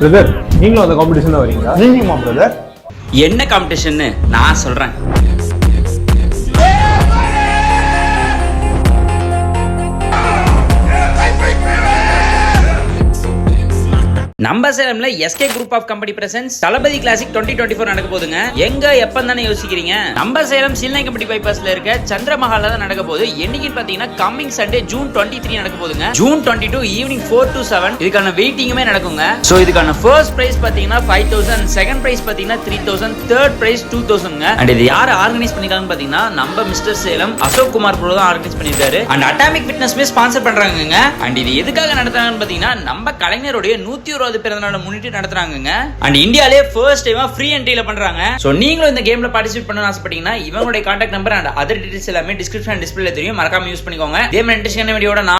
Brother, நீங்களும் அந்த competition வரீங்களா? நீங்களுமா பிரதர்? என்ன காம்படிஷன் நான் சொல்றேன். நம்ம சேலம்ல SK group of company presents Thalapathy classic 2024 நடக்க போகுதுங்க. எங்க எப்ப தானே யோசிக்கிறீங்க? நம்ம சேலம் சில்னை கம்பெனி பைபாஸ்ல இருக்க சந்திரமஹால்ல தான் நடக்க போகுது. என்னைக்கு பாத்தீங்கன்னா கம்மிங் சண்டே ஜூன் 23 நடக்க போகுதுங்க. ஜூன் 22 ஈவினிங் 4 to 7 இதுக்கான வெயிட்டிங்குமே நடக்குங்க. சோ இதுக்கான ஃபர்ஸ்ட் பிரைஸ் பாத்தீங்கன்னா 5000, செகண்ட் பிரைஸ் பாத்தீங்கன்னா 3000, தேர்ட் பிரைஸ் 2000ங்க. அண்ட் இது யார் ஆர்கனைஸ் பண்ணிருக்காங்கன்னு பாத்தீங்கன்னா நம்ம மிஸ்டர் சேலம் அசோக் குமார் ப்ரோ தான் ஆர்கனைஸ் பண்ணிருக்காரு. அண்ட் அட்டாமிக் ஃபிட்னஸ்மே ஸ்பான்சர் பண்றாங்கங்க. அண்ட் இது எதுக்காக நடத்துறாங்கன்னு பாத்தீங்கன்னா நம்ம கலைஞருடைய 101 பிறந்தநாளை முன்னிட்டு நடத்துறாங்க. அண்ட் இந்தியாலே ஃபர்ஸ்ட் டைமா ஃப்ரீ என்ட்ரில பண்றாங்க. சோ நீங்களும் இந்த கேம்ல பார்ட்டிசிபேட் பண்ணனும்னு ஆசைப்பட்டீங்கன்னா இவங்களுடைய contact number and other details எல்லாமே டிஸ்கிரிப்ஷன் டிஸ்ப்ளேல தெரியும். மறக்காம யூஸ் பண்ணிக்கோங்க. இதே மாதிரி இன்ட்ரெஸ்டிங்கான வீடியோட